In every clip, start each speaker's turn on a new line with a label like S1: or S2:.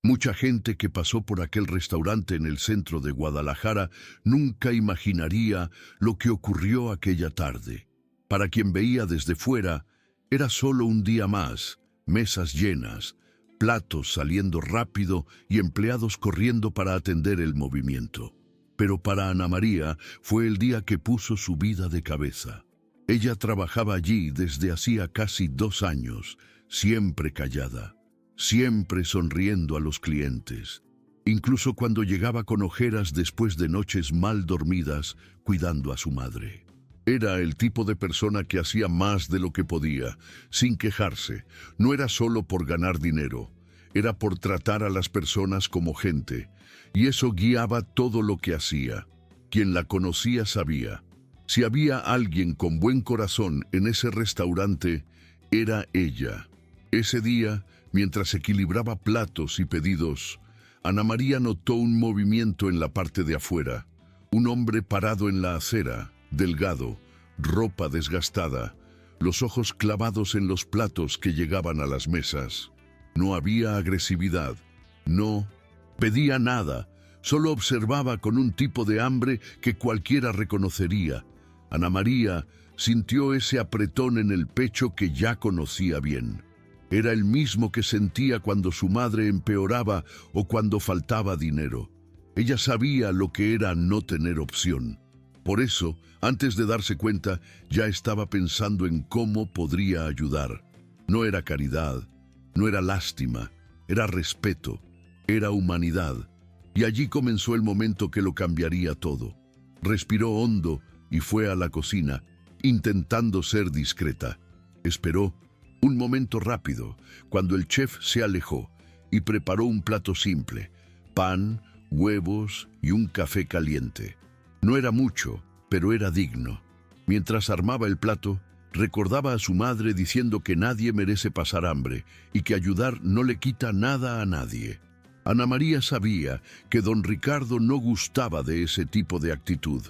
S1: Mucha gente que pasó por aquel restaurante en el centro de Guadalajara nunca imaginaría lo que ocurrió aquella tarde. Para quien veía desde fuera, era solo un día más, mesas llenas, platos saliendo rápido y empleados corriendo para atender el movimiento. Pero para Ana María fue el día que puso su vida de cabeza. Ella trabajaba allí desde hacía casi 2 años, siempre callada, siempre sonriendo a los clientes, incluso cuando llegaba con ojeras después de noches mal dormidas cuidando a su madre. Era el tipo de persona que hacía más de lo que podía, sin quejarse. No era solo por ganar dinero, era por tratar a las personas como gente, y eso guiaba todo lo que hacía. Quien la conocía sabía. Si había alguien con buen corazón en ese restaurante, era ella. Ese día, mientras equilibraba platos y pedidos, Ana María notó un movimiento en la parte de afuera. Un hombre parado en la acera, delgado, ropa desgastada, los ojos clavados en los platos que llegaban a las mesas. No había agresividad, no pedía nada, solo observaba con un tipo de hambre que cualquiera reconocería. Ana María sintió ese apretón en el pecho que ya conocía bien. Era el mismo que sentía cuando su madre empeoraba o cuando faltaba dinero. Ella sabía lo que era no tener opción. Por eso, antes de darse cuenta, ya estaba pensando en cómo podría ayudar. No era caridad, no era lástima, era respeto, era humanidad. Y allí comenzó el momento que lo cambiaría todo. Respiró hondo y fue a la cocina, intentando ser discreta. Esperó un momento rápido, cuando el chef se alejó, y preparó un plato simple: pan, huevos y un café caliente. No era mucho, pero era digno. Mientras armaba el plato, recordaba a su madre diciendo que nadie merece pasar hambre y que ayudar no le quita nada a nadie. Ana María sabía que don Ricardo no gustaba de ese tipo de actitud.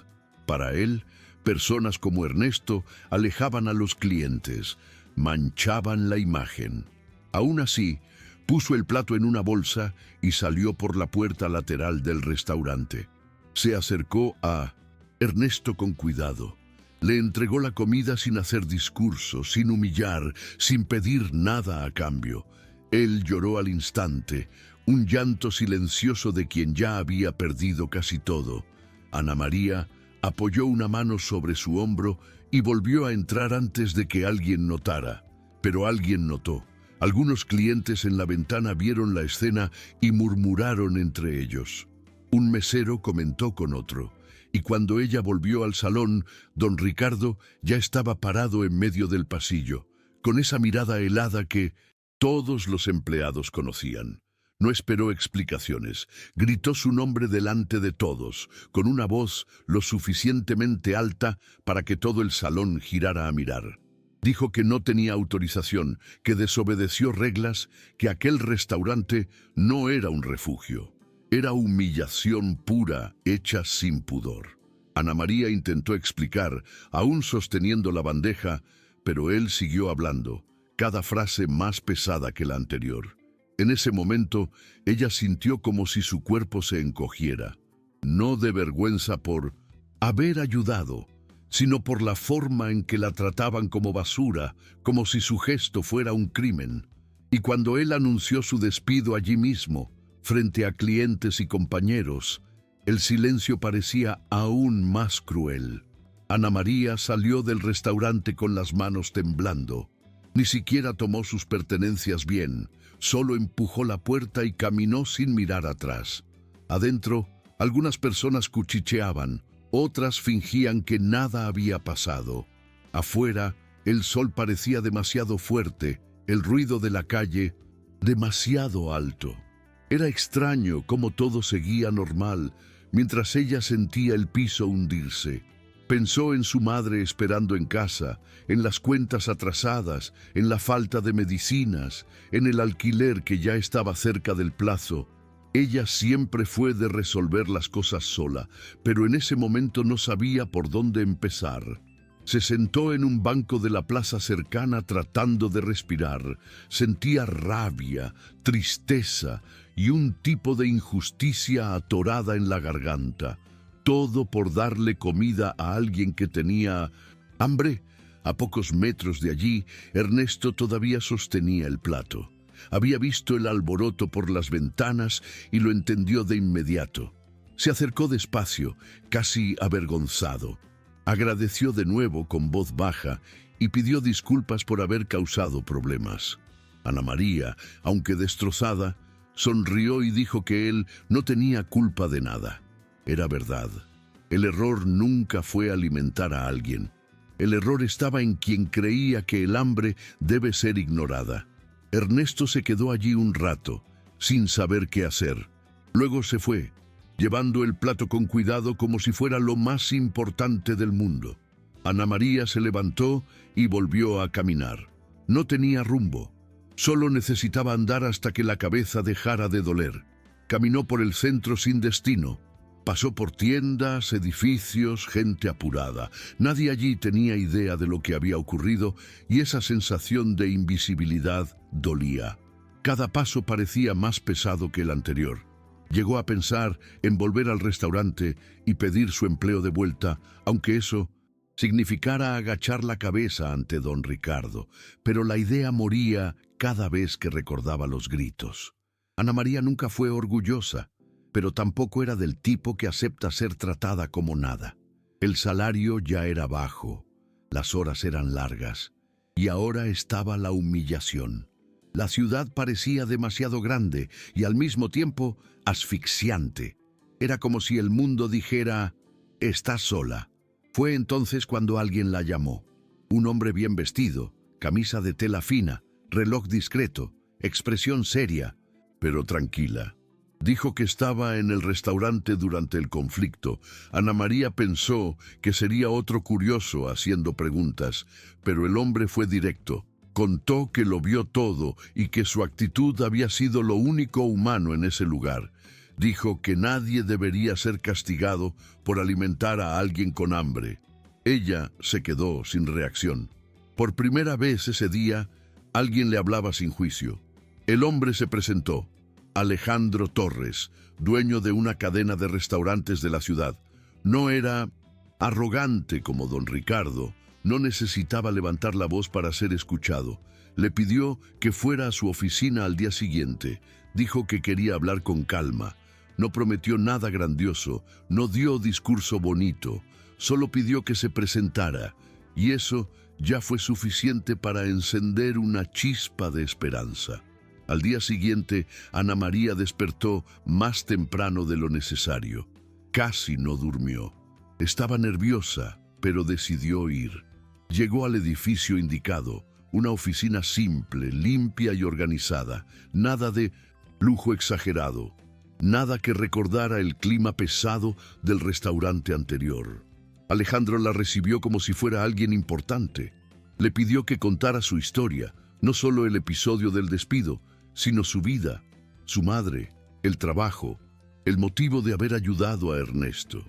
S1: Para él, personas como Ernesto alejaban a los clientes, manchaban la imagen. Aún así, puso el plato en una bolsa y salió por la puerta lateral del restaurante. Se acercó a Ernesto con cuidado. Le entregó la comida sin hacer discurso, sin humillar, sin pedir nada a cambio. Él lloró al instante, un llanto silencioso de quien ya había perdido casi todo. Ana María apoyó una mano sobre su hombro y volvió a entrar antes de que alguien notara. Pero alguien notó. Algunos clientes en la ventana vieron la escena y murmuraron entre ellos. Un mesero comentó con otro, y cuando ella volvió al salón, don Ricardo ya estaba parado en medio del pasillo, con esa mirada helada que todos los empleados conocían. No esperó explicaciones, gritó su nombre delante de todos, con una voz lo suficientemente alta para que todo el salón girara a mirar. Dijo que no tenía autorización, que desobedeció reglas, que aquel restaurante no era un refugio. Era humillación pura, hecha sin pudor. Ana María intentó explicar, aún sosteniendo la bandeja, pero él siguió hablando, cada frase más pesada que la anterior. En ese momento, ella sintió como si su cuerpo se encogiera, no de vergüenza por haber ayudado, sino por la forma en que la trataban como basura, como si su gesto fuera un crimen. Y cuando él anunció su despido allí mismo, frente a clientes y compañeros, el silencio parecía aún más cruel. Ana María salió del restaurante con las manos temblando. Ni siquiera tomó sus pertenencias bien, solo empujó la puerta y caminó sin mirar atrás. Adentro, algunas personas cuchicheaban, otras fingían que nada había pasado. Afuera, el sol parecía demasiado fuerte, el ruido de la calle demasiado alto. Era extraño cómo todo seguía normal, mientras ella sentía el piso hundirse. Pensó en su madre esperando en casa, en las cuentas atrasadas, en la falta de medicinas, en el alquiler que ya estaba cerca del plazo. Ella siempre fue de resolver las cosas sola, pero en ese momento no sabía por dónde empezar. Se sentó en un banco de la plaza cercana tratando de respirar. Sentía rabia, tristeza y un tipo de injusticia atorada en la garganta. Todo por darle comida a alguien que tenía hambre. A pocos metros de allí, Ernesto todavía sostenía el plato. Había visto el alboroto por las ventanas y lo entendió de inmediato. Se acercó despacio, casi avergonzado. Agradeció de nuevo con voz baja y pidió disculpas por haber causado problemas. Ana María, aunque destrozada, sonrió y dijo que él no tenía culpa de nada. Era verdad. El error nunca fue alimentar a alguien. El error estaba en quien creía que el hambre debe ser ignorada. Ernesto se quedó allí un rato, sin saber qué hacer. Luego se fue, llevando el plato con cuidado como si fuera lo más importante del mundo. Ana María se levantó y volvió a caminar. No tenía rumbo. Solo necesitaba andar hasta que la cabeza dejara de doler. Caminó por el centro sin destino. Pasó por tiendas, edificios, gente apurada. Nadie allí tenía idea de lo que había ocurrido y esa sensación de invisibilidad dolía. Cada paso parecía más pesado que el anterior. Llegó a pensar en volver al restaurante y pedir su empleo de vuelta, aunque eso significara agachar la cabeza ante don Ricardo. Pero la idea moría cada vez que recordaba los gritos. Ana María nunca fue orgullosa, pero tampoco era del tipo que acepta ser tratada como nada. El salario ya era bajo, las horas eran largas, y ahora estaba la humillación. La ciudad parecía demasiado grande y al mismo tiempo asfixiante. Era como si el mundo dijera, «Estás sola». Fue entonces cuando alguien la llamó. Un hombre bien vestido, camisa de tela fina, reloj discreto, expresión seria, pero tranquila. Dijo que estaba en el restaurante durante el conflicto. Ana María pensó que sería otro curioso haciendo preguntas, pero el hombre fue directo. Contó que lo vio todo y que su actitud había sido lo único humano en ese lugar. Dijo que nadie debería ser castigado por alimentar a alguien con hambre. Ella se quedó sin reacción. Por primera vez ese día, alguien le hablaba sin juicio. El hombre se presentó. Alejandro Torres, dueño de una cadena de restaurantes de la ciudad. No era arrogante como don Ricardo, no necesitaba levantar la voz para ser escuchado. Le pidió que fuera a su oficina al día siguiente. Dijo que quería hablar con calma. No prometió nada grandioso, no dio discurso bonito, solo pidió que se presentara, y eso ya fue suficiente para encender una chispa de esperanza. Al día siguiente, Ana María despertó más temprano de lo necesario. Casi no durmió. Estaba nerviosa, pero decidió ir. Llegó al edificio indicado, una oficina simple, limpia y organizada. Nada de lujo exagerado, nada que recordara el clima pesado del restaurante anterior. Alejandro la recibió como si fuera alguien importante. Le pidió que contara su historia, no solo el episodio del despido, sino su vida, su madre, el trabajo, el motivo de haber ayudado a Ernesto.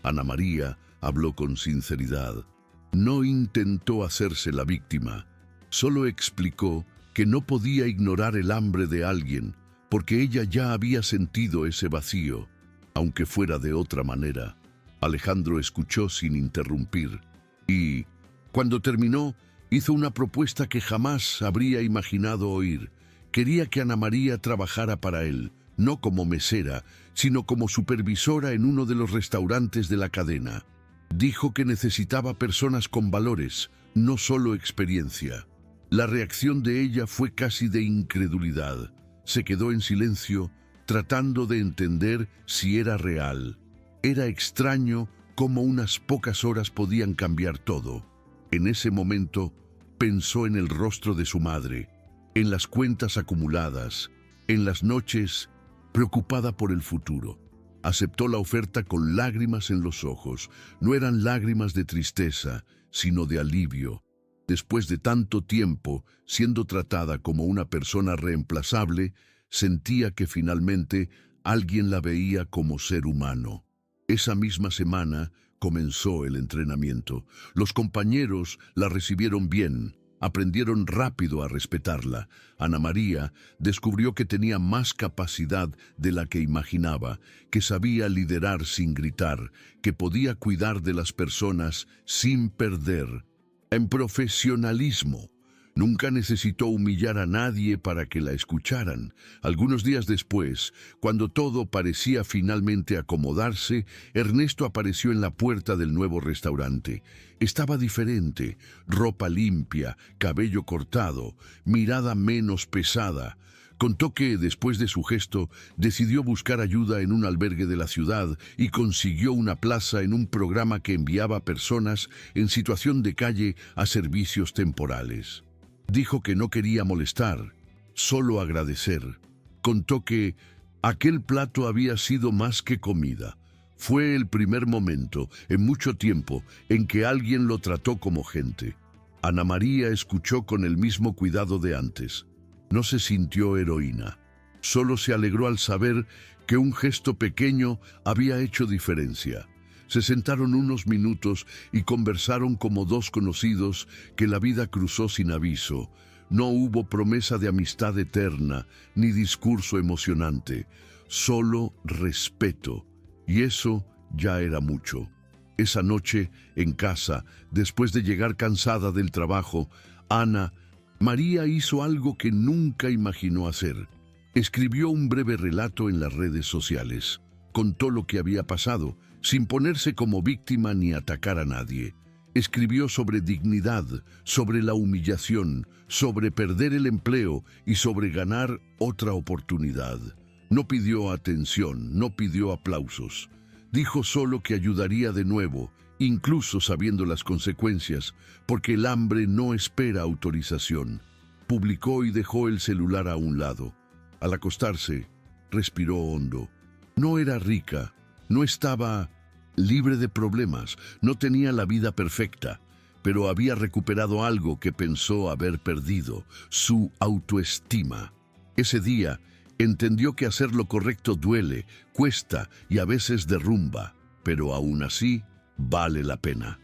S1: Ana María habló con sinceridad. No intentó hacerse la víctima, solo explicó que no podía ignorar el hambre de alguien, porque ella ya había sentido ese vacío, aunque fuera de otra manera. Alejandro escuchó sin interrumpir, y, cuando terminó, hizo una propuesta que jamás habría imaginado oír. Quería que Ana María trabajara para él, no como mesera, sino como supervisora en uno de los restaurantes de la cadena. Dijo que necesitaba personas con valores, no solo experiencia. La reacción de ella fue casi de incredulidad. Se quedó en silencio, tratando de entender si era real. Era extraño cómo unas pocas horas podían cambiar todo. En ese momento, pensó en el rostro de su madre, en las cuentas acumuladas, en las noches preocupada por el futuro. Aceptó la oferta con lágrimas en los ojos. No eran lágrimas de tristeza, sino de alivio. Después de tanto tiempo siendo tratada como una persona reemplazable, sentía que finalmente alguien la veía como ser humano. Esa misma semana comenzó el entrenamiento. Los compañeros la recibieron bien. Aprendieron rápido a respetarla. Ana María descubrió que tenía más capacidad de la que imaginaba, que sabía liderar sin gritar, que podía cuidar de las personas sin perder en profesionalismo. Nunca necesitó humillar a nadie para que la escucharan. Algunos días después, cuando todo parecía finalmente acomodarse, Ernesto apareció en la puerta del nuevo restaurante. Estaba diferente, ropa limpia, cabello cortado, mirada menos pesada. Contó que, después de su gesto, decidió buscar ayuda en un albergue de la ciudad y consiguió una plaza en un programa que enviaba personas en situación de calle a servicios temporales. Dijo que no quería molestar, solo agradecer. Contó que aquel plato había sido más que comida. Fue el primer momento, en mucho tiempo, en que alguien lo trató como gente. Ana María escuchó con el mismo cuidado de antes. No se sintió heroína. Solo se alegró al saber que un gesto pequeño había hecho diferencia. Se sentaron unos minutos y conversaron como dos conocidos que la vida cruzó sin aviso. No hubo promesa de amistad eterna, ni discurso emocionante, solo respeto. Y eso ya era mucho. Esa noche, en casa, después de llegar cansada del trabajo, Ana María hizo algo que nunca imaginó hacer. Escribió un breve relato en las redes sociales. Contó lo que había pasado, sin ponerse como víctima ni atacar a nadie. Escribió sobre dignidad, sobre la humillación, sobre perder el empleo y sobre ganar otra oportunidad. No pidió atención, no pidió aplausos. Dijo solo que ayudaría de nuevo, incluso sabiendo las consecuencias, porque el hambre no espera autorización. Publicó y dejó el celular a un lado. Al acostarse, respiró hondo. No era rica, no estaba libre de problemas, no tenía la vida perfecta, pero había recuperado algo que pensó haber perdido, su autoestima. Ese día entendió que hacer lo correcto duele, cuesta y a veces derrumba, pero aún así vale la pena.